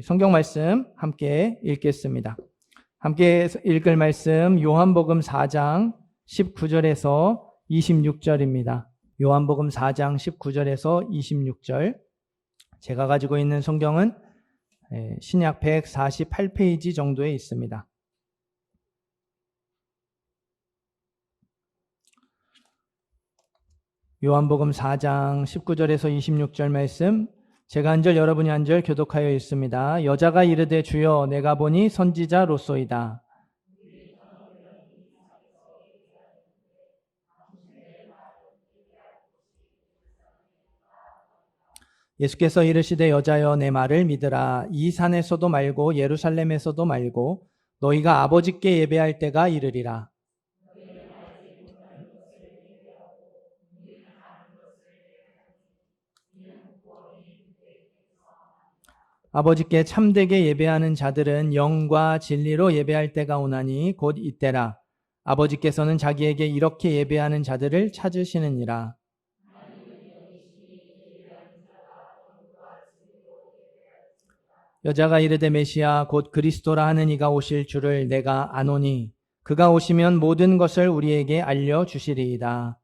성경 말씀 함께 읽겠습니다. 함께 읽을 말씀 요한복음 4장 19절에서 26절입니다. 요한복음 4장 19절에서 26절. 제가 가지고 있는 성경은 신약 148페이지 정도에 있습니다. 요한복음 4장 19절에서 26절 말씀, 제가 한 절 여러분이 한 절 교독하여 있습니다. 여자가 이르되 주여 내가 보니 선지자로소이다. 예수께서 이르시되 여자여 내 말을 믿으라. 이 산에서도 말고 예루살렘에서도 말고 너희가 아버지께 예배할 때가 이르리라. 아버지께 참되게 예배하는 자들은 영과 진리로 예배할 때가 오나니 곧 이때라. 아버지께서는 자기에게 이렇게 예배하는 자들을 찾으시느니라. 여자가 이르되 메시아 곧 그리스도라 하는 이가 오실 줄을 내가 아노니 그가 오시면 모든 것을 우리에게 알려주시리이다.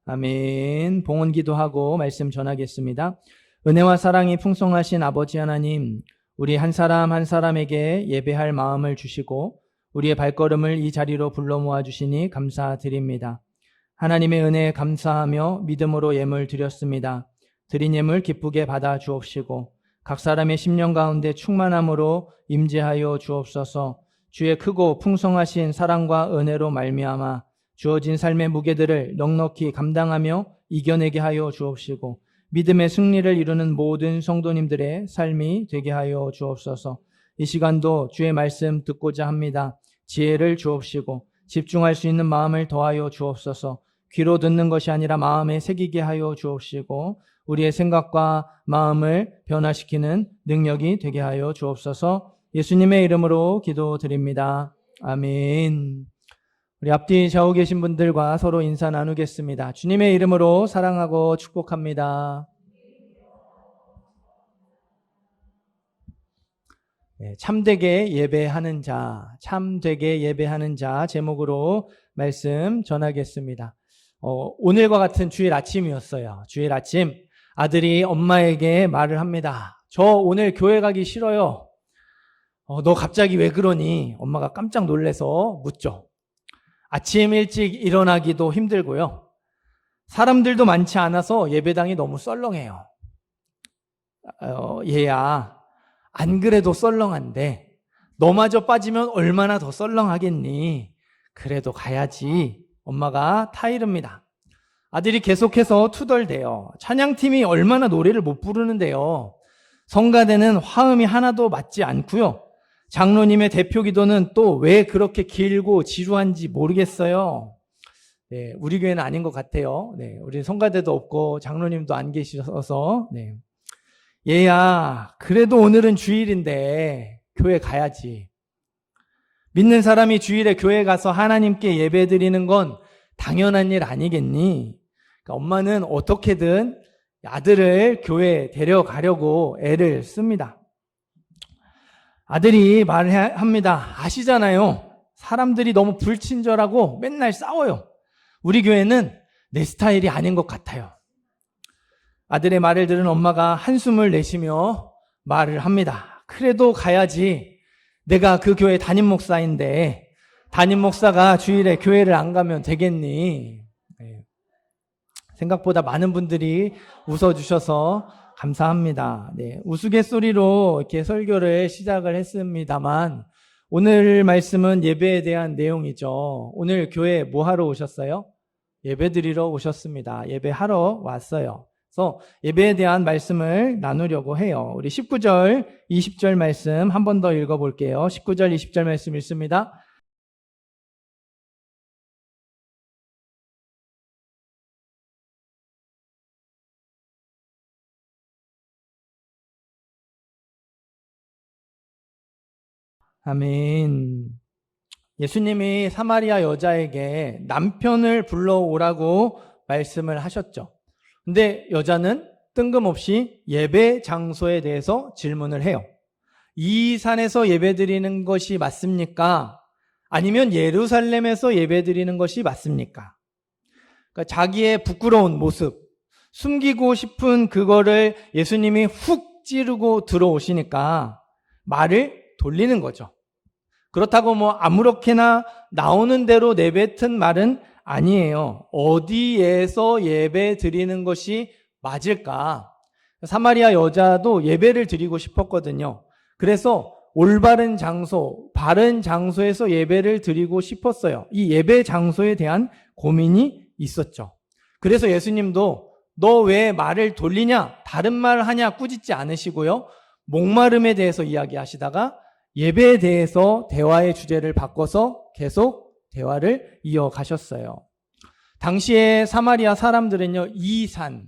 아멘. 봉헌 기도하고 말씀 전하겠습니다. 은혜와 사랑이 풍성하신 아버지 하나님, 우리 한 사람 한 사람에게 예배할 마음을 주시고 우리의 발걸음을 이 자리로 불러 모아 주시니 감사드립니다. 하나님의 은혜에 감사하며 믿음으로 예물 드렸습니다. 드린 예물 기쁘게 받아 주옵시고 각 사람의 심령 가운데 충만함으로 임재하여 주옵소서. 주의 크고 풍성하신 사랑과 은혜로 말미암아 주어진 삶의 무게들을 넉넉히 감당하며 이겨내게 하여 주옵시고 믿음의 승리를 이루는 모든 성도님들의 삶이 되게 하여 주옵소서. 이 시간도 주의 말씀 듣고자 합니다. 지혜를 주옵시고 집중할 수 있는 마음을 더하여 주옵소서. 귀로 듣는 것이 아니라 마음에 새기게 하여 주옵시고 우리의 생각과 마음을 변화시키는 능력이 되게 하여 주옵소서. 예수님의 이름으로 기도드립니다. 아멘. 우리 앞뒤 좌우 계신 분들과 서로 인사 나누겠습니다. 주님의 이름으로 사랑하고 축복합니다. 참되게 예배하는 자, 참되게 예배하는 자 제목으로 말씀 전하겠습니다. 오늘과 같은 주일 아침이었어요. 주일 아침 아들이 엄마에게 말을 합니다. 저 오늘 교회 가기 싫어요. 너 갑자기 왜 그러니? 엄마가 깜짝 놀라서 묻죠. 아침 일찍 일어나기도 힘들고요. 사람들도 많지 않아서 예배당이 너무 썰렁해요. 얘야, 안 그래도 썰렁한데 너마저 빠지면 얼마나 더 썰렁하겠니? 그래도 가야지. 엄마가 타이릅니다. 아들이 계속해서 투덜대요. 찬양팀이 얼마나 노래를 못 부르는데요. 성가대는 화음이 하나도 맞지 않고요. 장로님의 대표 기도는 또 왜 그렇게 길고 지루한지 모르겠어요. 네, 우리 교회는 아닌 것 같아요. 네, 우리 성가대도 없고 장로님도 안 계셔서. 네. 얘야, 그래도 오늘은 주일인데 교회 가야지. 믿는 사람이 주일에 교회 가서 하나님께 예배 드리는 건 당연한 일 아니겠니? 그러니까 엄마는 어떻게든 아들을 교회에 데려가려고 애를 씁니다. 아들이 말을 합니다. 아시잖아요. 사람들이 너무 불친절하고 맨날 싸워요. 우리 교회는 내 스타일이 아닌 것 같아요. 아들의 말을 들은 엄마가 한숨을 내쉬며 말을 합니다. 그래도 가야지. 내가 그 교회 담임 목사인데 담임 목사가 주일에 교회를 안 가면 되겠니? 네. 생각보다 많은 분들이 웃어주셔서 감사합니다. 네, 우스갯소리로 이렇게 설교를 시작을 했습니다만 오늘 말씀은 예배에 대한 내용이죠. 오늘 교회 뭐 하러 오셨어요? 예배 드리러 오셨습니다. 예배하러 왔어요. 그래서 예배에 대한 말씀을 나누려고 해요. 우리 19절, 20절 말씀 한 번 더 읽어볼게요. 19절, 20절 말씀 읽습니다. 아멘. 예수님이 사마리아 여자에게 남편을 불러오라고 말씀을 하셨죠. 근데 여자는 뜬금없이 예배 장소에 대해서 질문을 해요. 이 산에서 예배드리는 것이 맞습니까? 아니면 예루살렘에서 예배드리는 것이 맞습니까? 그러니까 자기의 부끄러운 모습, 숨기고 싶은 그거를 예수님이 훅 찌르고 들어오시니까 말을 돌리는 거죠. 그렇다고 뭐 아무렇게나 나오는 대로 내뱉은 말은 아니에요. 어디에서 예배 드리는 것이 맞을까? 사마리아 여자도 예배를 드리고 싶었거든요. 그래서 올바른 장소, 바른 장소에서 예배를 드리고 싶었어요. 이 예배 장소에 대한 고민이 있었죠. 그래서 예수님도 너 왜 말을 돌리냐? 다른 말 하냐? 꾸짖지 않으시고요. 목마름에 대해서 이야기하시다가 예배에 대해서 대화의 주제를 바꿔서 계속 대화를 이어가셨어요. 당시에 사마리아 사람들은요, 이 산,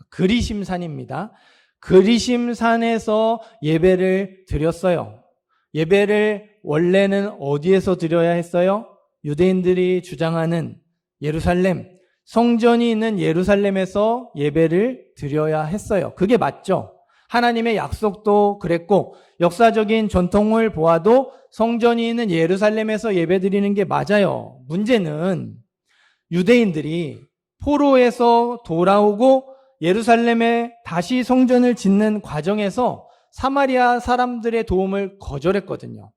그리심산입니다. 그리심산에서 예배를 드렸어요. 예배를 원래는 어디에서 드려야 했어요? 유대인들이 주장하는 예루살렘, 성전이 있는 예루살렘에서 예배를 드려야 했어요. 그게 맞죠? 하나님의 약속도 그랬고 역사적인 전통을 보아도 성전이 있는 예루살렘에서 예배드리는 게 맞아요. 문제는 유대인들이 포로에서 돌아오고 예루살렘에 다시 성전을 짓는 과정에서 사마리아 사람들의 도움을 거절했거든요.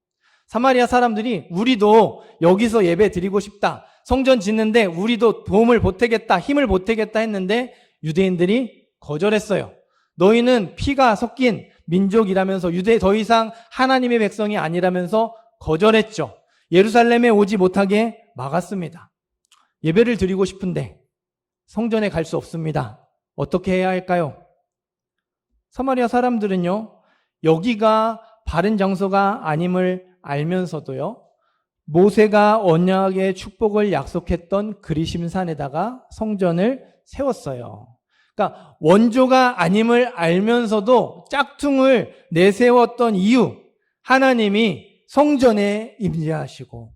사마리아 사람들이 우리도 여기서 예배 드리고 싶다. 성전 짓는데 우리도 도움을 보태겠다. 힘을 보태겠다 했는데 유대인들이 거절했어요. 너희는 피가 섞인 민족이라면서 유대 더 이상 하나님의 백성이 아니라면서 거절했죠. 예루살렘에 오지 못하게 막았습니다. 예배를 드리고 싶은데 성전에 갈 수 없습니다. 어떻게 해야 할까요? 사마리아 사람들은요, 여기가 바른 장소가 아님을 알면서도요, 모세가 언약의 축복을 약속했던 그리심산에다가 성전을 세웠어요. 그러니까 원조가 아님을 알면서도 짝퉁을 내세웠던 이유, 하나님이 성전에 임재하시고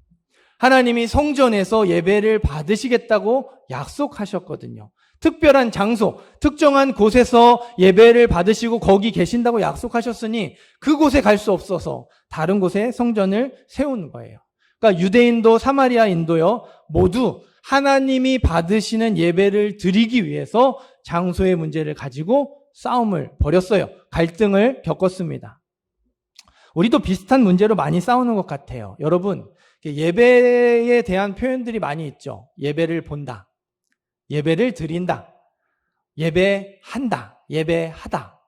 하나님이 성전에서 예배를 받으시겠다고 약속하셨거든요. 특별한 장소, 특정한 곳에서 예배를 받으시고 거기 계신다고 약속하셨으니 그곳에 갈 수 없어서 다른 곳에 성전을 세운 거예요. 그러니까 유대인도 사마리아인도요, 모두 하나님이 받으시는 예배를 드리기 위해서 장소의 문제를 가지고 싸움을 벌였어요. 갈등을 겪었습니다. 우리도 비슷한 문제로 많이 싸우는 것 같아요. 여러분, 예배에 대한 표현들이 많이 있죠. 예배를 본다, 예배를 드린다, 예배한다, 예배하다.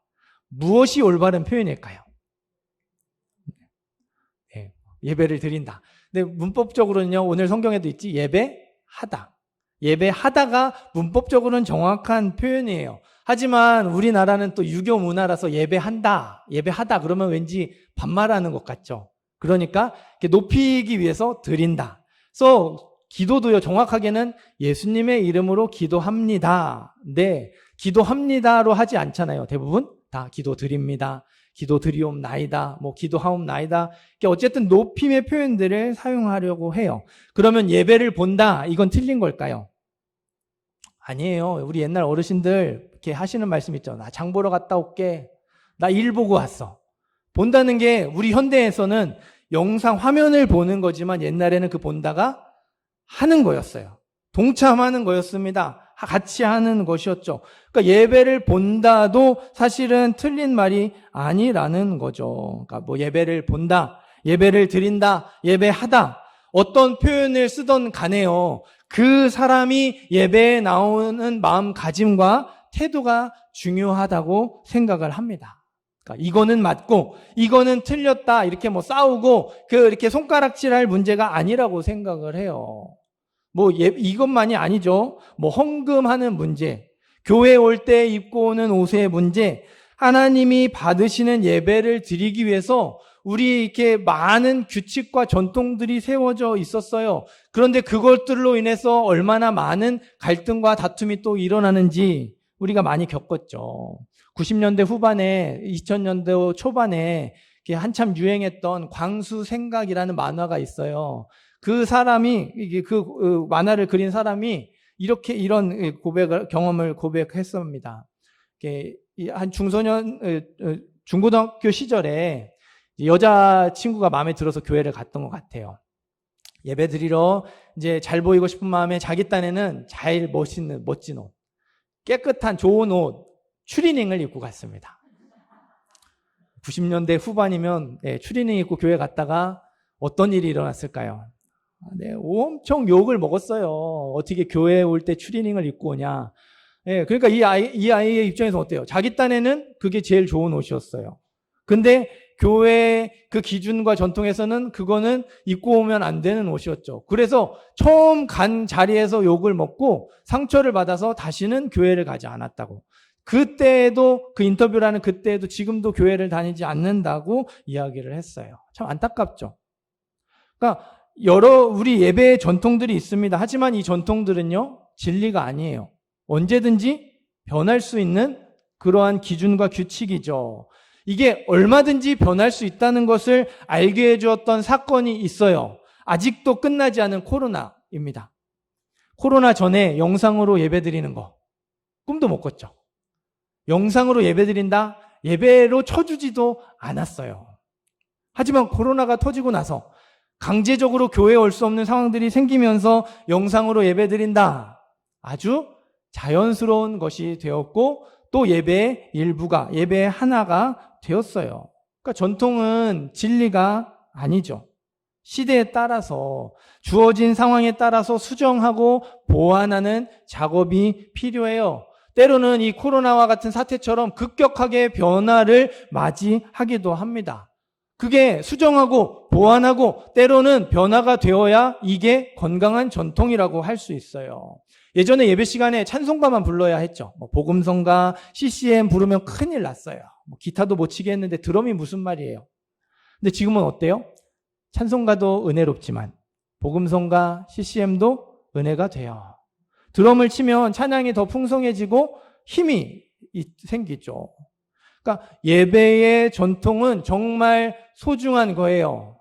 무엇이 올바른 표현일까요? 예배를 드린다. 근데 문법적으로는요, 오늘 성경에도 있지, 예배하다. 예배하다가 문법적으로는 정확한 표현이에요. 하지만 우리나라는 또 유교 문화라서 예배한다, 예배하다 그러면 왠지 반말하는 것 같죠. 그러니까 높이기 위해서 드린다. 그래서 기도도요, 정확하게는 예수님의 이름으로 기도합니다. 네, 기도합니다로 하지 않잖아요. 대부분 다 기도드립니다, 기도드리옵나이다, 기도하옵나이다. 어쨌든 높임의 표현들을 사용하려고 해요. 그러면 예배를 본다, 이건 틀린 걸까요? 아니에요. 우리 옛날 어르신들 이렇게 하시는 말씀 있죠. 나 장 보러 갔다 올게. 나 일 보고 왔어. 본다는 게 우리 현대에서는 영상 화면을 보는 거지만 옛날에는 그 본다가 하는 거였어요. 동참하는 거였습니다. 같이 하는 것이었죠. 그러니까 예배를 본다도 사실은 틀린 말이 아니라는 거죠. 그러니까 예배를 본다, 예배를 드린다, 예배하다. 어떤 표현을 쓰던 간에요, 그 사람이 예배에 나오는 마음가짐과 태도가 중요하다고 생각을 합니다. 그러니까 이거는 맞고 이거는 틀렸다 이렇게 싸우고 이렇게 손가락질할 문제가 아니라고 생각을 해요. 이것만이 아니죠. 헌금하는 문제, 교회 올 때 입고 오는 옷의 문제, 하나님이 받으시는 예배를 드리기 위해서 우리 이렇게 많은 규칙과 전통들이 세워져 있었어요. 그런데 그것들로 인해서 얼마나 많은 갈등과 다툼이 또 일어나는지 우리가 많이 겪었죠. 90년대 후반에 2000년대 초반에 한참 유행했던 광수생각이라는 만화가 있어요. 그 사람이 그 만화를 그린 사람이 이렇게 이런 경험을 고백했습니다. 한 중고등학교 시절에 여자 친구가 마음에 들어서 교회를 갔던 것 같아요. 예배 드리러 이제 잘 보이고 싶은 마음에 자기 딴에는 잘 멋진 옷, 깨끗한 좋은 옷, 추리닝을 입고 갔습니다. 90년대 후반이면 추리닝 입고 교회 갔다가 어떤 일이 일어났을까요? 엄청 욕을 먹었어요. 어떻게 교회에 올 때 추리닝을 입고 오냐. 그러니까 이 아이의 입장에서 어때요? 자기 딴에는 그게 제일 좋은 옷이었어요. 근데 교회 그 기준과 전통에서는 그거는 입고 오면 안 되는 옷이었죠. 그래서 처음 간 자리에서 욕을 먹고 상처를 받아서 다시는 교회를 가지 않았다고. 그때도 그 인터뷰라는 그때도 지금도 교회를 다니지 않는다고 이야기를 했어요. 참 안타깝죠. 그러니까 우리 예배의 전통들이 있습니다. 하지만 이 전통들은요, 진리가 아니에요. 언제든지 변할 수 있는 그러한 기준과 규칙이죠. 이게 얼마든지 변할 수 있다는 것을 알게 해주었던 사건이 있어요. 아직도 끝나지 않은 코로나입니다. 코로나 전에 영상으로 예배드리는 거 꿈도 못 꿨죠. 영상으로 예배드린다? 예배로 쳐주지도 않았어요. 하지만 코로나가 터지고 나서 강제적으로 교회에 올 수 없는 상황들이 생기면서 영상으로 예배드린다. 아주 자연스러운 것이 되었고 또 예배의 일부가, 예배의 하나가 되었어요. 그러니까 전통은 진리가 아니죠. 시대에 따라서 주어진 상황에 따라서 수정하고 보완하는 작업이 필요해요. 때로는 이 코로나와 같은 사태처럼 급격하게 변화를 맞이하기도 합니다. 그게 수정하고 보완하고 때로는 변화가 되어야 이게 건강한 전통이라고 할 수 있어요. 예전에 예배 시간에 찬송가만 불러야 했죠. 복음성가, CCM 부르면 큰일 났어요. 기타도 못 치게 했는데 드럼이 무슨 말이에요. 근데 지금은 어때요? 찬송가도 은혜롭지만 복음성가, CCM도 은혜가 돼요. 드럼을 치면 찬양이 더 풍성해지고 힘이 생기죠. 그러니까 예배의 전통은 정말 소중한 거예요.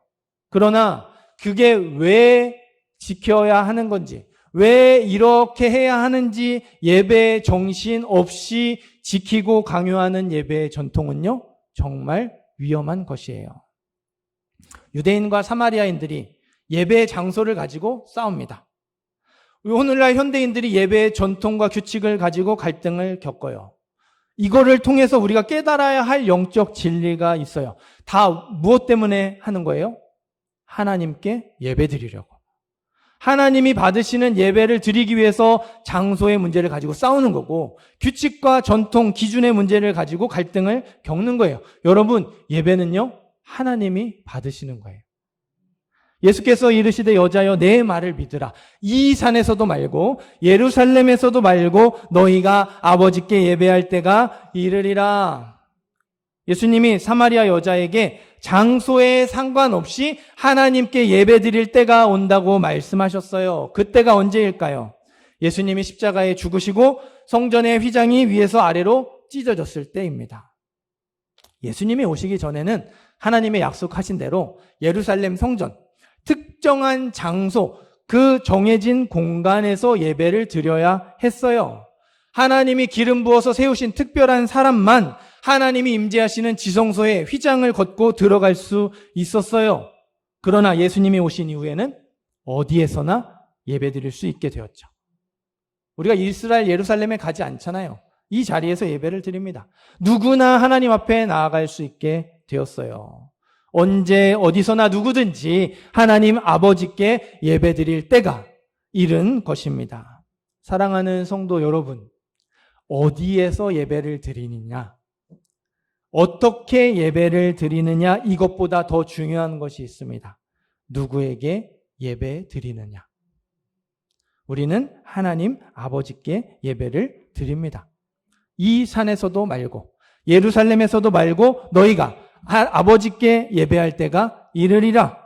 그러나 그게 왜 지켜야 하는 건지, 왜 이렇게 해야 하는지 예배의 정신 없이 지키고 강요하는 예배의 전통은요, 정말 위험한 것이에요. 유대인과 사마리아인들이 예배의 장소를 가지고 싸웁니다. 오늘날 현대인들이 예배의 전통과 규칙을 가지고 갈등을 겪어요. 이거를 통해서 우리가 깨달아야 할 영적 진리가 있어요. 다 무엇 때문에 하는 거예요? 하나님께 예배 드리려고. 하나님이 받으시는 예배를 드리기 위해서 장소의 문제를 가지고 싸우는 거고, 규칙과 전통, 기준의 문제를 가지고 갈등을 겪는 거예요. 여러분, 예배는요, 하나님이 받으시는 거예요. 예수께서 이르시되 여자여 내 말을 믿으라. 이 산에서도 말고 예루살렘에서도 말고 너희가 아버지께 예배할 때가 이르리라. 예수님이 사마리아 여자에게 장소에 상관없이 하나님께 예배드릴 때가 온다고 말씀하셨어요. 그때가 언제일까요? 예수님이 십자가에 죽으시고 성전의 휘장이 위에서 아래로 찢어졌을 때입니다. 예수님이 오시기 전에는 하나님의 약속하신 대로 예루살렘 성전, 특정한 장소, 그 정해진 공간에서 예배를 드려야 했어요. 하나님이 기름 부어서 세우신 특별한 사람만 하나님이 임재하시는 지성소에 휘장을 걷고 들어갈 수 있었어요. 그러나 예수님이 오신 이후에는 어디에서나 예배드릴 수 있게 되었죠. 우리가 이스라엘 예루살렘에 가지 않잖아요. 이 자리에서 예배를 드립니다. 누구나 하나님 앞에 나아갈 수 있게 되었어요. 언제 어디서나 누구든지 하나님 아버지께 예배드릴 때가 이른 것입니다. 사랑하는 성도 여러분, 어디에서 예배를 드리느냐, 어떻게 예배를 드리느냐, 이것보다 더 중요한 것이 있습니다. 누구에게 예배 드리느냐. 우리는 하나님 아버지께 예배를 드립니다. 이 산에서도 말고 예루살렘에서도 말고 너희가 아버지께 예배할 때가 이르리라.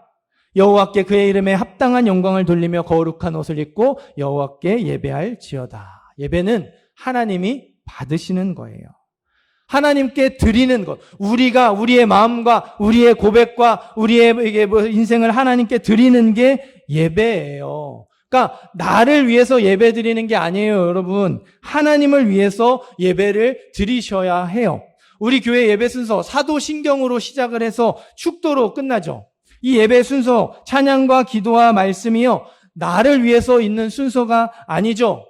여호와께 그의 이름에 합당한 영광을 돌리며 거룩한 옷을 입고 여호와께 예배할지어다. 예배는 하나님이 받으시는 거예요. 하나님께 드리는 것, 우리가 우리의 마음과 우리의 고백과 우리의 인생을 하나님께 드리는 게 예배예요. 그러니까 그러니까 나를 위해서 예배 드리는 게 아니에요, 여러분. 하나님을 위해서 예배를 드리셔야 해요. 우리 교회 예배 순서 사도신경으로 시작을 해서 축도로 끝나죠. 이 예배 순서 찬양과 기도와 말씀이요, 나를 위해서 있는 순서가 아니죠.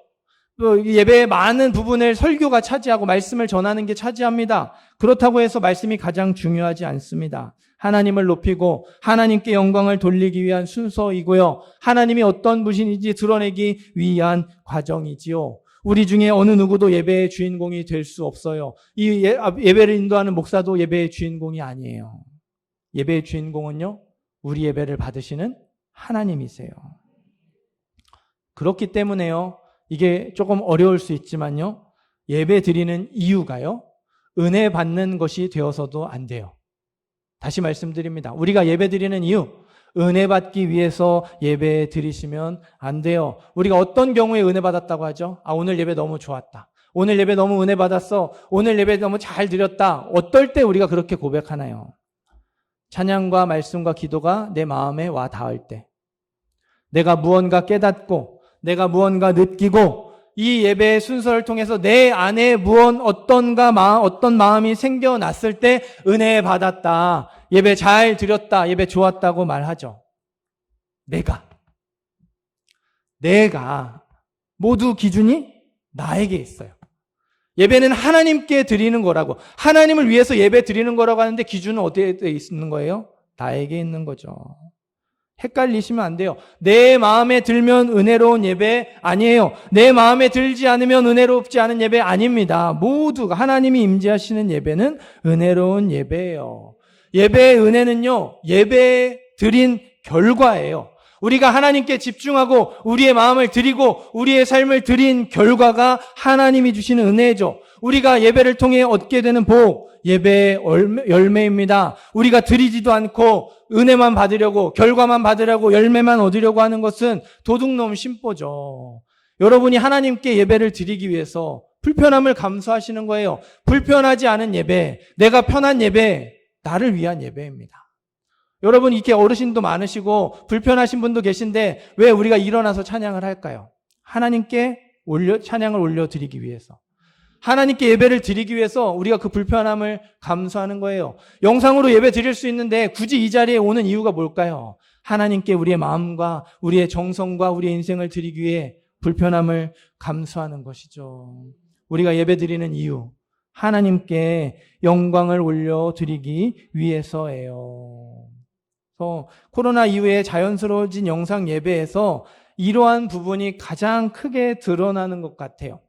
예배의 많은 부분을 설교가 차지하고 말씀을 전하는 게 차지합니다. 그렇다고 해서 말씀이 가장 중요하지 않습니다. 하나님을 높이고 하나님께 영광을 돌리기 위한 순서이고요, 하나님이 어떤 분이신지 드러내기 위한 과정이지요. 우리 중에 어느 누구도 예배의 주인공이 될 수 없어요. 이 예배를 인도하는 목사도 예배의 주인공이 아니에요. 예배의 주인공은요, 우리 예배를 받으시는 하나님이세요. 그렇기 때문에요, 이게 조금 어려울 수 있지만요, 예배 드리는 이유가요, 은혜 받는 것이 되어서도 안 돼요. 다시 말씀드립니다. 우리가 예배 드리는 이유, 은혜 받기 위해서 예배 드리시면 안 돼요. 우리가 어떤 경우에 은혜 받았다고 하죠? 오늘 예배 너무 좋았다. 오늘 예배 너무 은혜 받았어. 오늘 예배 너무 잘 드렸다. 어떨 때 우리가 그렇게 고백하나요? 찬양과 말씀과 기도가 내 마음에 와 닿을 때, 내가 무언가 깨닫고 내가 무언가 느끼고 이 예배의 순서를 통해서 내 안에 어떤 마음이 생겨났을 때 은혜 받았다, 예배 잘 드렸다, 예배 좋았다고 말하죠. 내가 모두 기준이 나에게 있어요. 예배는 하나님께 드리는 거라고, 하나님을 위해서 예배 드리는 거라고 하는데 기준은 어디에 있는 거예요? 나에게 있는 거죠. 헷갈리시면 안 돼요. 내 마음에 들면 은혜로운 예배 아니에요. 내 마음에 들지 않으면 은혜롭지 않은 예배 아닙니다. 모두가 하나님이 임재하시는 예배는 은혜로운 예배예요. 예배의 은혜는요, 예배 드린 결과예요. 우리가 하나님께 집중하고 우리의 마음을 드리고 우리의 삶을 드린 결과가 하나님이 주시는 은혜죠. 우리가 예배를 통해 얻게 되는 복, 예배의 열매입니다. 우리가 드리지도 않고 은혜만 받으려고, 결과만 받으려고, 열매만 얻으려고 하는 것은 도둑놈 심보죠. 여러분이 하나님께 예배를 드리기 위해서 불편함을 감수하시는 거예요. 불편하지 않은 예배, 내가 편한 예배, 나를 위한 예배입니다. 여러분, 이렇게 어르신도 많으시고 불편하신 분도 계신데 왜 우리가 일어나서 찬양을 할까요? 하나님께 찬양을 올려드리기 위해서, 하나님께 예배를 드리기 위해서 우리가 그 불편함을 감수하는 거예요. 영상으로 예배 드릴 수 있는데 굳이 이 자리에 오는 이유가 뭘까요? 하나님께 우리의 마음과 우리의 정성과 우리의 인생을 드리기 위해 불편함을 감수하는 것이죠. 우리가 예배 드리는 이유, 하나님께 영광을 올려드리기 위해서예요. 그래서 코로나 이후에 자연스러워진 영상 예배에서 이러한 부분이 가장 크게 드러나는 것 같아요.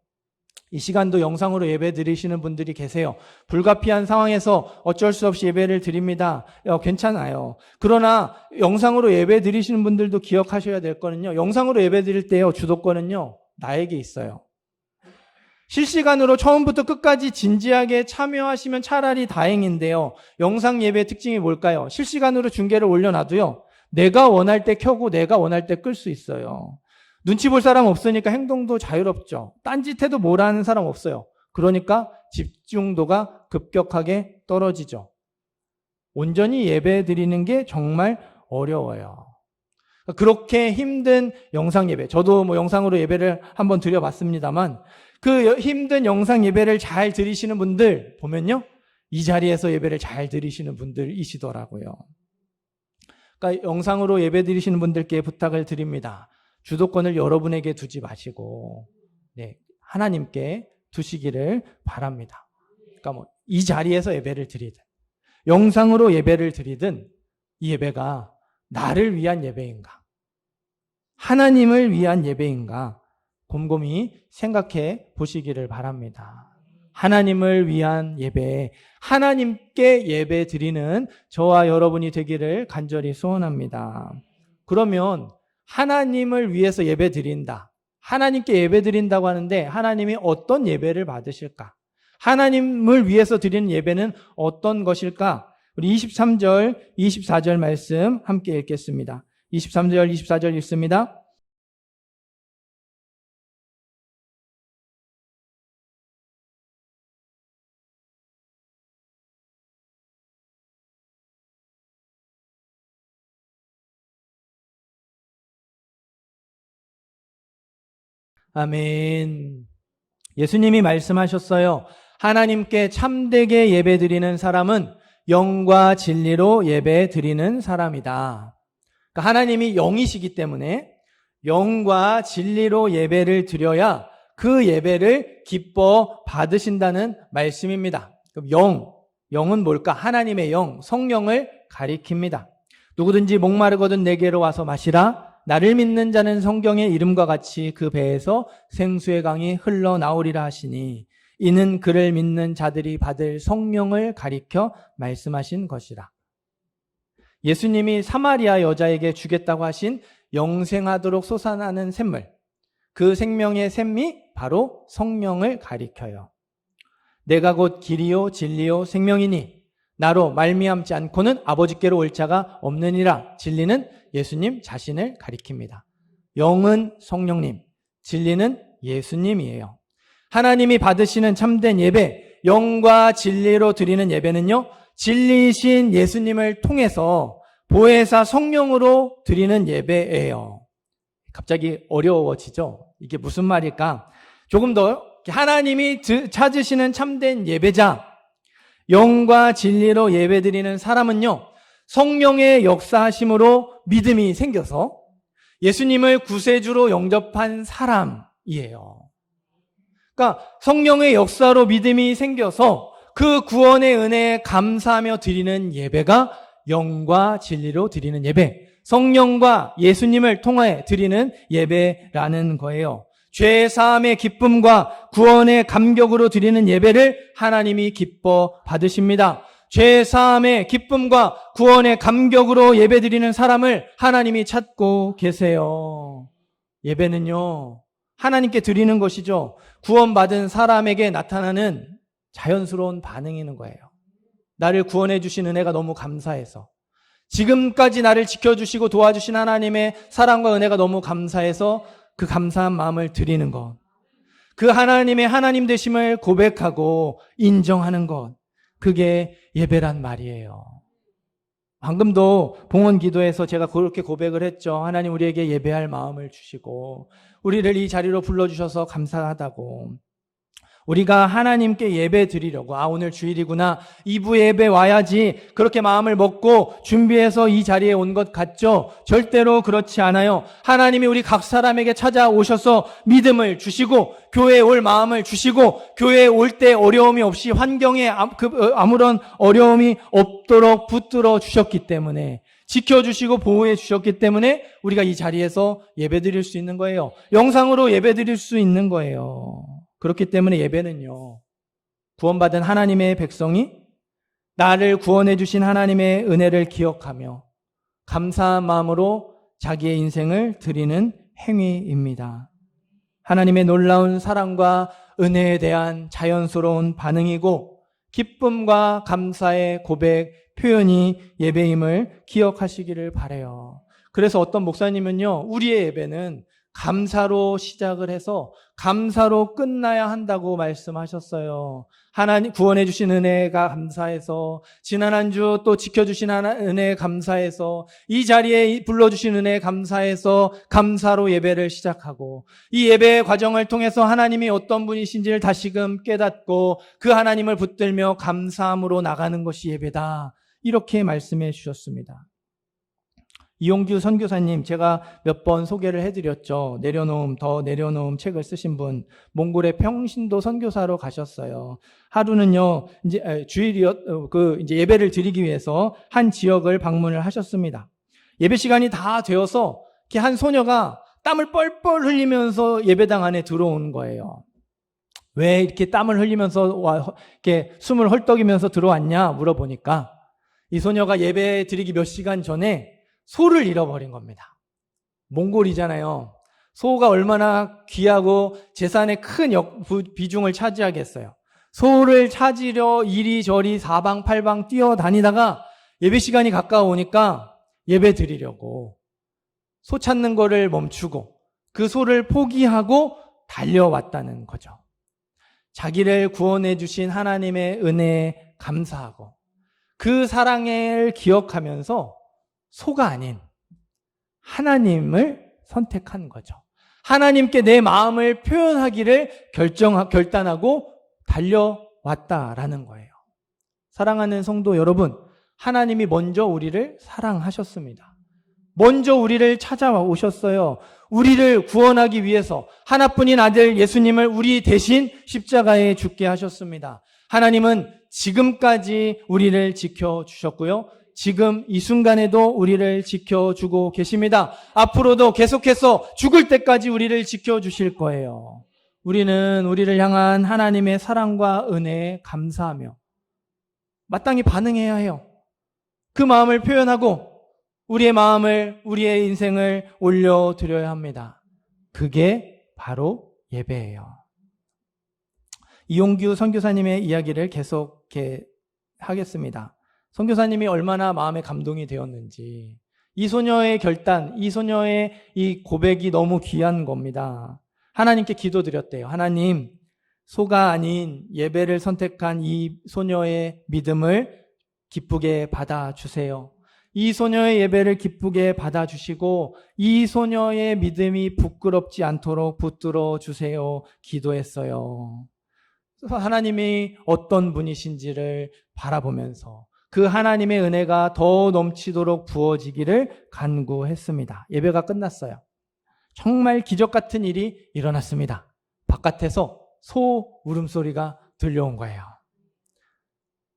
이 시간도 영상으로 예배 드리시는 분들이 계세요. 불가피한 상황에서 어쩔 수 없이 예배를 드립니다. 괜찮아요. 그러나 영상으로 예배 드리시는 분들도 기억하셔야 될 거는요, 영상으로 예배 드릴 때요, 주도권은요, 나에게 있어요. 실시간으로 처음부터 끝까지 진지하게 참여하시면 차라리 다행인데요, 영상 예배의 특징이 뭘까요? 실시간으로 중계를 올려놔도요, 내가 원할 때 켜고 내가 원할 때 끌 수 있어요. 눈치 볼 사람 없으니까 행동도 자유롭죠. 딴짓해도 뭐라는 사람 없어요. 그러니까 집중도가 급격하게 떨어지죠. 온전히 예배 드리는 게 정말 어려워요. 그렇게 힘든 영상 예배, 저도 영상으로 예배를 한번 드려봤습니다만 그 힘든 영상 예배를 잘 드리시는 분들 보면요, 이 자리에서 예배를 잘 드리시는 분들이시더라고요. 그러니까 영상으로 예배 드리시는 분들께 부탁을 드립니다. 주도권을 여러분에게 두지 마시고 하나님께 두시기를 바랍니다. 그러니까 이 자리에서 예배를 드리든 영상으로 예배를 드리든 이 예배가 나를 위한 예배인가, 하나님을 위한 예배인가 곰곰이 생각해 보시기를 바랍니다. 하나님을 위한 예배, 하나님께 예배 드리는 저와 여러분이 되기를 간절히 소원합니다. 그러면 하나님을 위해서 예배 드린다, 하나님께 예배 드린다고 하는데 하나님이 어떤 예배를 받으실까? 하나님을 위해서 드리는 예배는 어떤 것일까? 우리 23절, 24절 말씀 함께 읽겠습니다. 23절, 24절 읽습니다. 아멘. 예수님이 말씀하셨어요. 하나님께 참되게 예배드리는 사람은 영과 진리로 예배드리는 사람이다. 그러니까 하나님이 영이시기 때문에 영과 진리로 예배를 드려야 그 예배를 기뻐 받으신다는 말씀입니다. 그럼 영은 뭘까? 하나님의 영, 성령을 가리킵니다. 누구든지 목마르거든 내게로 와서 마시라. 나를 믿는 자는 성경의 이름과 같이 그 배에서 생수의 강이 흘러나오리라 하시니 이는 그를 믿는 자들이 받을 성령을 가리켜 말씀하신 것이라. 예수님이 사마리아 여자에게 주겠다고 하신 영생하도록 솟아나는 샘물, 그 생명의 샘이 바로 성령을 가리켜요. 내가 곧 길이요 진리요 생명이니 나로 말미암지 않고는 아버지께로 올 자가 없느니라. 진리는 예수님 자신을 가리킵니다. 영은 성령님, 진리는 예수님이에요. 하나님이 받으시는 참된 예배, 영과 진리로 드리는 예배는요, 진리이신 예수님을 통해서 보혜사 성령으로 드리는 예배예요. 갑자기 어려워지죠? 이게 무슨 말일까? 조금 더 하나님이 찾으시는 참된 예배자, 영과 진리로 예배드리는 사람은요, 성령의 역사하심으로 믿음이 생겨서 예수님을 구세주로 영접한 사람이에요. 그러니까 성령의 역사로 믿음이 생겨서 그 구원의 은혜에 감사하며 드리는 예배가 영과 진리로 드리는 예배, 성령과 예수님을 통해 드리는 예배라는 거예요. 죄 사함의 기쁨과 구원의 감격으로 드리는 예배를 하나님이 기뻐 받으십니다. 죄 사함의 기쁨과 구원의 감격으로 예배드리는 사람을 하나님이 찾고 계세요. 예배는요, 하나님께 드리는 것이죠. 구원받은 사람에게 나타나는 자연스러운 반응이는 거예요. 나를 구원해 주신 은혜가 너무 감사해서, 지금까지 나를 지켜주시고 도와주신 하나님의 사랑과 은혜가 너무 감사해서 그 감사한 마음을 드리는 것, 그 하나님의 하나님 되심을 고백하고 인정하는 것, 그게 예배란 말이에요. 방금도 봉헌 기도에서 제가 그렇게 고백을 했죠. 하나님, 우리에게 예배할 마음을 주시고 우리를 이 자리로 불러주셔서 감사하다고. 우리가 하나님께 예배 드리려고, 오늘 주일이구나, 2부 예배 와야지, 그렇게 마음을 먹고 준비해서 이 자리에 온 것 같죠? 절대로 그렇지 않아요. 하나님이 우리 각 사람에게 찾아오셔서 믿음을 주시고 교회에 올 마음을 주시고 교회에 올 때 어려움이 없이, 환경에 아무런 어려움이 없도록 붙들어 주셨기 때문에, 지켜주시고 보호해 주셨기 때문에 우리가 이 자리에서 예배 드릴 수 있는 거예요. 영상으로 예배 드릴 수 있는 거예요. 그렇기 때문에 예배는요, 구원받은 하나님의 백성이 나를 구원해 주신 하나님의 은혜를 기억하며 감사한 마음으로 자기의 인생을 드리는 행위입니다. 하나님의 놀라운 사랑과 은혜에 대한 자연스러운 반응이고 기쁨과 감사의 고백, 표현이 예배임을 기억하시기를 바라요. 그래서 어떤 목사님은요, 우리의 예배는 감사로 시작을 해서 감사로 끝나야 한다고 말씀하셨어요. 하나님 구원해 주신 은혜가 감사해서, 지난 한 주 또 지켜주신 은혜에 감사해서, 이 자리에 불러주신 은혜에 감사해서 감사로 예배를 시작하고, 이 예배의 과정을 통해서 하나님이 어떤 분이신지를 다시금 깨닫고 그 하나님을 붙들며 감사함으로 나가는 것이 예배다, 이렇게 말씀해 주셨습니다. 이용규 선교사님, 제가 몇 번 소개를 해드렸죠. 더 내려놓음 책을 쓰신 분, 몽골의 평신도 선교사로 가셨어요. 하루는요, 이제 이제 예배를 드리기 위해서 한 지역을 방문을 하셨습니다. 예배 시간이 다 되어서 이렇게 한 소녀가 땀을 뻘뻘 흘리면서 예배당 안에 들어오는 거예요. 왜 이렇게 땀을 흘리면서 이렇게 숨을 헐떡이면서 들어왔냐 물어보니까, 이 소녀가 예배 드리기 몇 시간 전에 소를 잃어버린 겁니다. 몽골이잖아요. 소가 얼마나 귀하고 재산의 큰 비중을 차지하겠어요. 소를 찾으려 이리저리 사방팔방 뛰어다니다가 예배 시간이 가까우니까 예배 드리려고 소 찾는 거를 멈추고 그 소를 포기하고 달려왔다는 거죠. 자기를 구원해 주신 하나님의 은혜에 감사하고 그 사랑을 기억하면서 소가 아닌 하나님을 선택한 거죠. 하나님께 내 마음을 표현하기를 결단하고 달려왔다라는 거예요. 사랑하는 성도 여러분, 하나님이 먼저 우리를 사랑하셨습니다. 먼저 우리를 찾아오셨어요. 우리를 구원하기 위해서 하나뿐인 아들 예수님을 우리 대신 십자가에 죽게 하셨습니다. 하나님은 지금까지 우리를 지켜주셨고요. 지금 이 순간에도 우리를 지켜주고 계십니다. 앞으로도 계속해서 죽을 때까지 우리를 지켜주실 거예요. 우리는 우리를 향한 하나님의 사랑과 은혜에 감사하며 마땅히 반응해야 해요. 그 마음을 표현하고 우리의 마음을, 우리의 인생을 올려드려야 합니다. 그게 바로 예배예요. 이용규 선교사님의 이야기를 계속 하겠습니다. 선교사님이 얼마나 마음에 감동이 되었는지, 이 소녀의 결단, 이 소녀의 이 고백이 너무 귀한 겁니다. 하나님께 기도드렸대요. 하나님, 소가 아닌 예배를 선택한 이 소녀의 믿음을 기쁘게 받아주세요. 이 소녀의 예배를 기쁘게 받아주시고 이 소녀의 믿음이 부끄럽지 않도록 붙들어 주세요. 기도했어요. 하나님이 어떤 분이신지를 바라보면서 그 하나님의 은혜가 더 넘치도록 부어지기를 간구했습니다. 예배가 끝났어요. 정말 기적 같은 일이 일어났습니다. 바깥에서 소 울음소리가 들려온 거예요.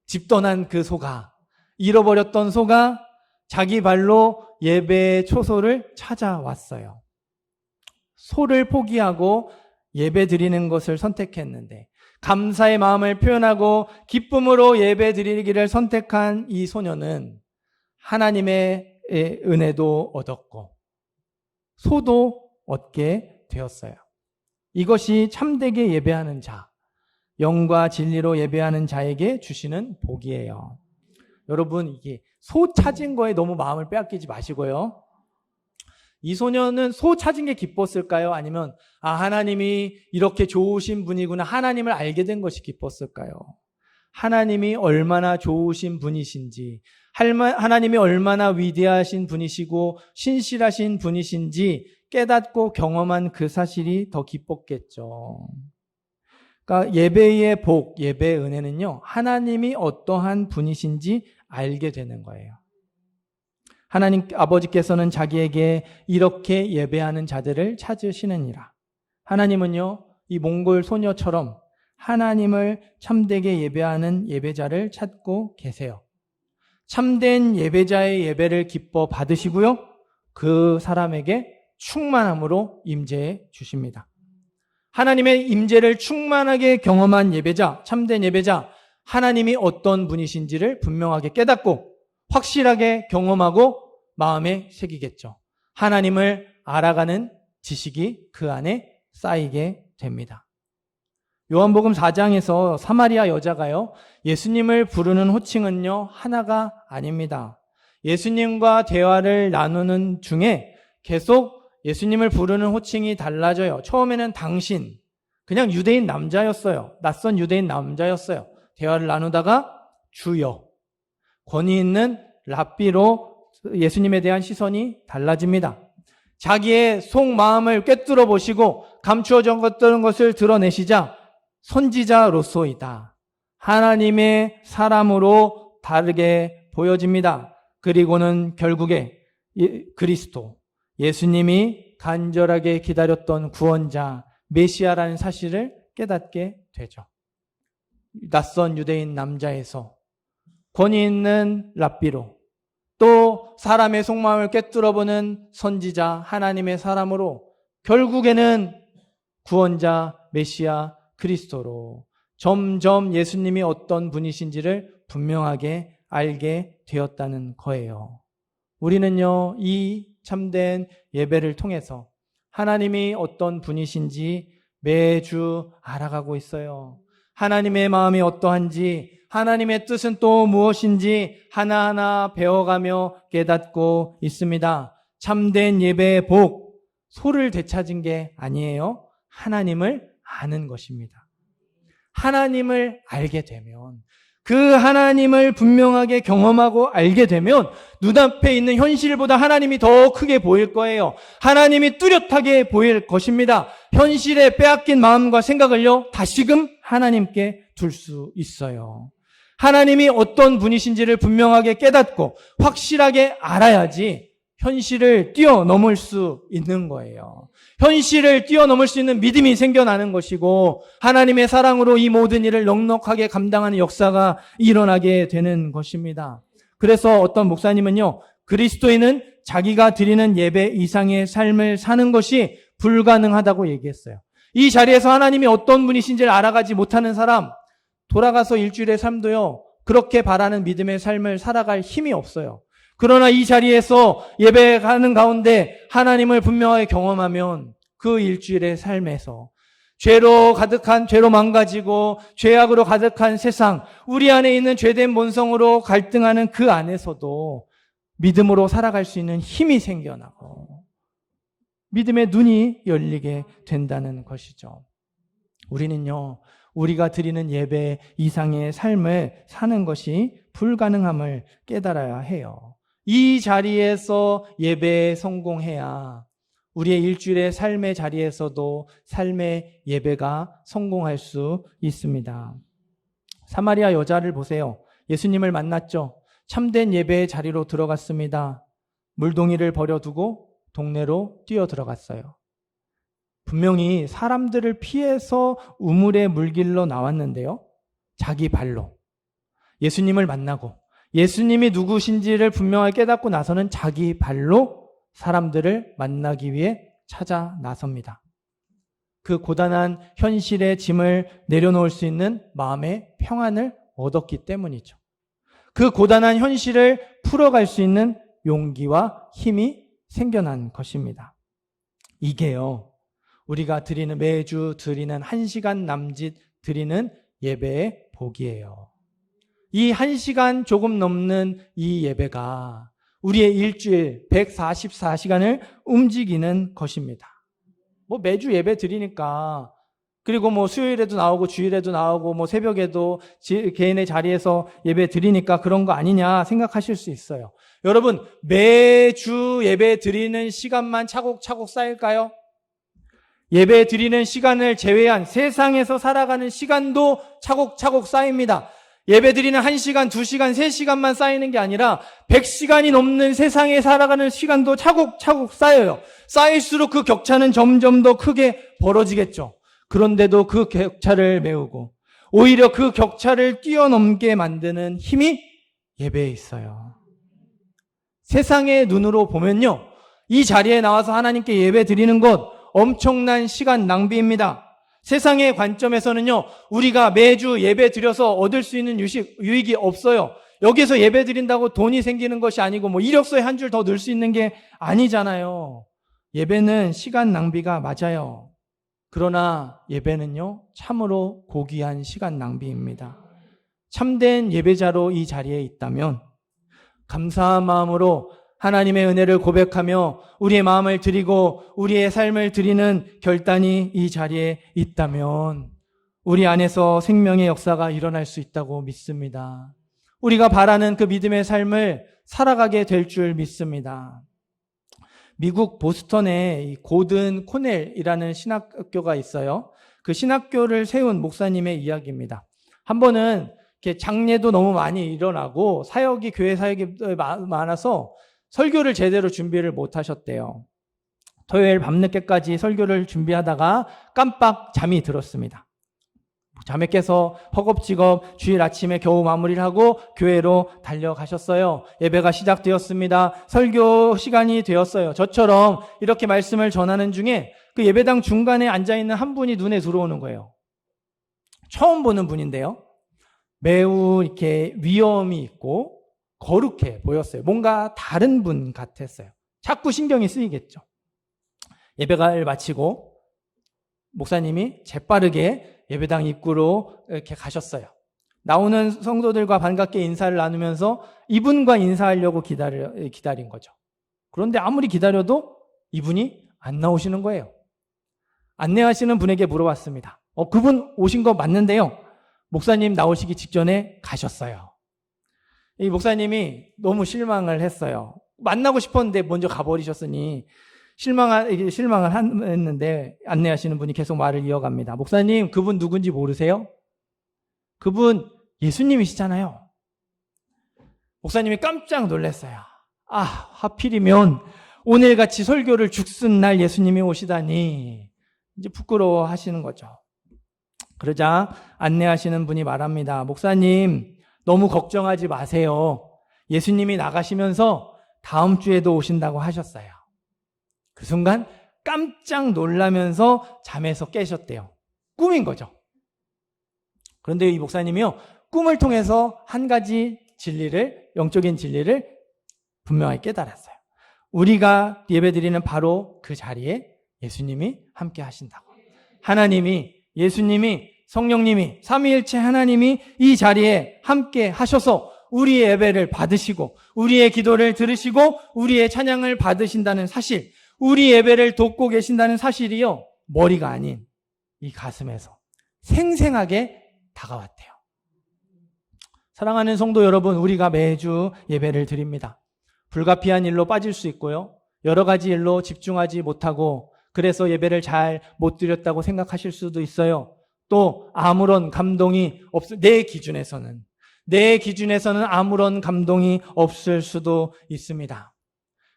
집 떠난 그 소가, 잃어버렸던 소가 자기 발로 예배의 초소를 찾아왔어요. 소를 포기하고 예배 드리는 것을 선택했는데 감사의 마음을 표현하고 기쁨으로 예배 드리기를 선택한 이 소녀는 하나님의 은혜도 얻었고 소도 얻게 되었어요. 이것이 참되게 예배하는 자, 영과 진리로 예배하는 자에게 주시는 복이에요. 여러분, 이게 소 찾은 거에 너무 마음을 빼앗기지 마시고요. 이 소녀는 소 찾은 게 기뻤을까요? 아니면 하나님이 이렇게 좋으신 분이구나, 하나님을 알게 된 것이 기뻤을까요? 하나님이 얼마나 좋으신 분이신지, 하나님이 얼마나 위대하신 분이시고 신실하신 분이신지 깨닫고 경험한 그 사실이 더 기뻤겠죠. 그러니까 예배의 복, 예배의 은혜는요, 하나님이 어떠한 분이신지 알게 되는 거예요. 하나님 아버지께서는 자기에게 이렇게 예배하는 자들을 찾으시느니라. 하나님은요, 이 몽골 소녀처럼 하나님을 참되게 예배하는 예배자를 찾고 계세요. 참된 예배자의 예배를 기뻐 받으시고요, 그 사람에게 충만함으로 임재해 주십니다. 하나님의 임재를 충만하게 경험한 예배자, 참된 예배자, 하나님이 어떤 분이신지를 분명하게 깨닫고 확실하게 경험하고 마음에 새기겠죠. 하나님을 알아가는 지식이 그 안에 쌓이게 됩니다. 요한복음 4장에서 사마리아 여자가요, 예수님을 부르는 호칭은요, 하나가 아닙니다. 예수님과 대화를 나누는 중에 계속 예수님을 부르는 호칭이 달라져요. 처음에는 당신, 그냥 유대인 남자였어요. 낯선 유대인 남자였어요. 대화를 나누다가 주여, 권위 있는 랍비로 예수님에 대한 시선이 달라집니다. 자기의 속마음을 꿰뚫어 보시고 감추어졌던 것을 드러내시자 선지자로서이다, 하나님의 사람으로 다르게 보여집니다. 그리고는 결국에 그리스도, 예수님이 간절하게 기다렸던 구원자, 메시아라는 사실을 깨닫게 되죠. 낯선 유대인 남자에서 권위 있는 랍비로, 또 사람의 속마음을 꿰뚫어보는 선지자, 하나님의 사람으로, 결국에는 구원자, 메시아, 그리스도로 점점 예수님이 어떤 분이신지를 분명하게 알게 되었다는 거예요. 우리는요, 이 참된 예배를 통해서 하나님이 어떤 분이신지 매주 알아가고 있어요. 하나님의 마음이 어떠한지, 하나님의 뜻은 또 무엇인지 하나하나 배워가며 깨닫고 있습니다. 참된 예배의 복, 소를 되찾은 게 아니에요. 하나님을 아는 것입니다. 하나님을 알게 되면 그 하나님을 분명하게 경험하고 알게 되면 눈앞에 있는 현실보다 하나님이 더 크게 보일 거예요. 하나님이 뚜렷하게 보일 것입니다. 현실에 빼앗긴 마음과 생각을요, 다시금 하나님께 둘 수 있어요. 하나님이 어떤 분이신지를 분명하게 깨닫고 확실하게 알아야지 현실을 뛰어넘을 수 있는 거예요. 현실을 뛰어넘을 수 있는 믿음이 생겨나는 것이고 하나님의 사랑으로 이 모든 일을 넉넉하게 감당하는 역사가 일어나게 되는 것입니다. 그래서 어떤 목사님은요, 그리스도인은 자기가 드리는 예배 이상의 삶을 사는 것이 불가능하다고 얘기했어요. 이 자리에서 하나님이 어떤 분이신지를 알아가지 못하는 사람, 돌아가서 일주일의 삶도요, 그렇게 바라는 믿음의 삶을 살아갈 힘이 없어요. 그러나 이 자리에서 예배하는 가운데 하나님을 분명하게 경험하면 그 일주일의 삶에서 죄로 망가지고 죄악으로 가득한 세상, 우리 안에 있는 죄된 본성으로 갈등하는 그 안에서도 믿음으로 살아갈 수 있는 힘이 생겨나고 믿음의 눈이 열리게 된다는 것이죠. 우리는요, 우리가 드리는 예배 이상의 삶을 사는 것이 불가능함을 깨달아야 해요. 이 자리에서 예배에 성공해야 우리의 일주일의 삶의 자리에서도 삶의 예배가 성공할 수 있습니다. 사마리아 여자를 보세요. 예수님을 만났죠. 참된 예배의 자리로 들어갔습니다. 물동이를 버려두고 동네로 뛰어 들어갔어요. 분명히 사람들을 피해서 우물의 물길로 나왔는데요, 자기 발로 예수님을 만나고 예수님이 누구신지를 분명하게 깨닫고 나서는 자기 발로 사람들을 만나기 위해 찾아 나섭니다. 그 고단한 현실의 짐을 내려놓을 수 있는 마음의 평안을 얻었기 때문이죠. 그 고단한 현실을 풀어갈 수 있는 용기와 힘이 생겨난 것입니다. 이게요, 우리가 매주 드리는 1시간 남짓 드리는 예배의 복이에요. 이 1시간 조금 넘는 이 예배가 우리의 일주일 144시간을 움직이는 것입니다. 매주 예배 드리니까, 그리고 수요일에도 나오고 주일에도 나오고 새벽에도 개인의 자리에서 예배 드리니까 그런 거 아니냐 생각하실 수 있어요. 여러분, 매주 예배 드리는 시간만 차곡차곡 쌓일까요? 예배 드리는 시간을 제외한 세상에서 살아가는 시간도 차곡차곡 쌓입니다. 예배 드리는 1시간, 2시간, 3시간만 쌓이는 게 아니라 100시간이 넘는 세상에 살아가는 시간도 차곡차곡 쌓여요. 쌓일수록 그 격차는 점점 더 크게 벌어지겠죠. 그런데도 그 격차를 메우고 오히려 그 격차를 뛰어넘게 만드는 힘이 예배에 있어요. 세상의 눈으로 보면요, 이 자리에 나와서 하나님께 예배 드리는 것 엄청난 시간 낭비입니다. 세상의 관점에서는요, 우리가 매주 예배 드려서 얻을 수 있는 유익이 없어요. 여기서 예배 드린다고 돈이 생기는 것이 아니고 이력서에 한 줄 더 넣을 수 있는 게 아니잖아요. 예배는 시간 낭비가 맞아요. 그러나 예배는요, 참으로 고귀한 시간 낭비입니다. 참된 예배자로 이 자리에 있다면 감사한 마음으로 하나님의 은혜를 고백하며 우리의 마음을 드리고 우리의 삶을 드리는 결단이 이 자리에 있다면 우리 안에서 생명의 역사가 일어날 수 있다고 믿습니다. 우리가 바라는 그 믿음의 삶을 살아가게 될 줄 믿습니다. 미국 보스턴에 이 고든 코넬이라는 신학교가 있어요. 그 신학교를 세운 목사님의 이야기입니다. 한 번은 이렇게 장례도 너무 많이 일어나고 교회 사역이 많아서 설교를 제대로 준비를 못 하셨대요. 토요일 밤늦게까지 설교를 준비하다가 깜빡 잠이 들었습니다. 잠에 깨서 허겁지겁 주일 아침에 겨우 마무리를 하고 교회로 달려가셨어요. 예배가 시작되었습니다. 설교 시간이 되었어요. 저처럼 이렇게 말씀을 전하는 중에 그 예배당 중간에 앉아있는 한 분이 눈에 들어오는 거예요. 처음 보는 분인데요, 매우 이렇게 위엄이 있고 거룩해 보였어요. 뭔가 다른 분 같았어요. 자꾸 신경이 쓰이겠죠. 예배를 마치고 목사님이 재빠르게 예배당 입구로 이렇게 가셨어요. 나오는 성도들과 반갑게 인사를 나누면서 이분과 인사하려고 기다린 거죠. 그런데 아무리 기다려도 이분이 안 나오시는 거예요. 안내하시는 분에게 물어봤습니다. 그분 오신 거 맞는데요, 목사님 나오시기 직전에 가셨어요. 이 목사님이 너무 실망을 했어요. 만나고 싶었는데 먼저 가버리셨으니 실망을 했는데 안내하시는 분이 계속 말을 이어갑니다. 목사님, 그분 누군지 모르세요? 그분 예수님이시잖아요. 목사님이 깜짝 놀랐어요. 아, 하필이면 오늘같이 설교를 죽순 날 예수님이 오시다니 이제 부끄러워 하시는 거죠. 그러자 안내하시는 분이 말합니다. 목사님, 너무 걱정하지 마세요. 예수님이 나가시면서 다음 주에도 오신다고 하셨어요. 그 순간 깜짝 놀라면서 잠에서 깨셨대요. 꿈인 거죠. 그런데 이 목사님이요, 꿈을 통해서 한 가지 영적인 진리를 분명하게 깨달았어요. 우리가 예배드리는 바로 그 자리에 예수님이 함께 하신다고. 하나님이, 예수님이, 성령님이, 삼위일체 하나님이 이 자리에 함께 하셔서 우리의 예배를 받으시고 우리의 기도를 들으시고 우리의 찬양을 받으신다는 사실, 우리 예배를 돕고 계신다는 사실이요, 머리가 아닌 이 가슴에서 생생하게 다가왔대요. 사랑하는 성도 여러분, 우리가 매주 예배를 드립니다. 불가피한 일로 빠질 수 있고요, 여러 가지 일로 집중하지 못하고 그래서 예배를 잘 못 드렸다고 생각하실 수도 있어요. 또 아무런 감동이 내 기준에서는 아무런 감동이 없을 수도 있습니다.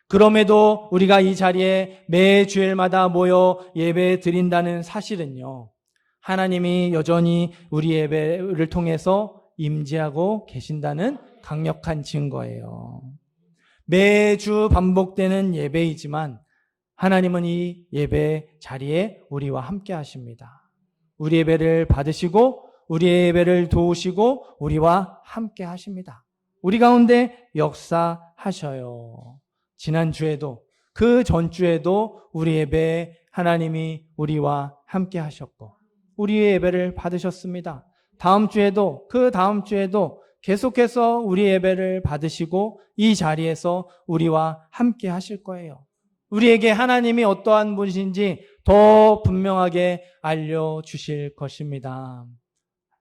그럼에도 우리가 이 자리에 매 주일마다 모여 예배 드린다는 사실은요, 하나님이 여전히 우리 예배를 통해서 임재하고 계신다는 강력한 증거예요. 매주 반복되는 예배이지만 하나님은 이 예배 자리에 우리와 함께 하십니다. 우리 예배를 받으시고 우리의 예배를 도우시고 우리와 함께 하십니다. 우리 가운데 역사하셔요. 지난주에도 그 전주에도 우리 예배에 하나님이 우리와 함께 하셨고 우리의 예배를 받으셨습니다. 다음 주에도 그 다음 주에도 계속해서 우리 예배를 받으시고 이 자리에서 우리와 함께 하실 거예요. 우리에게 하나님이 어떠한 분이신지 더 분명하게 알려주실 것입니다.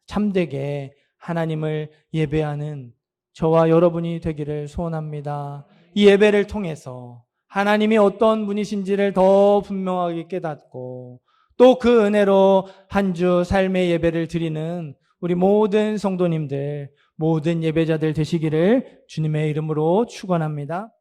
참되게 하나님을 예배하는 저와 여러분이 되기를 소원합니다. 이 예배를 통해서 하나님이 어떤 분이신지를 더 분명하게 깨닫고 또 그 은혜로 한 주 삶의 예배를 드리는 우리 모든 성도님들, 모든 예배자들 되시기를 주님의 이름으로 축원합니다.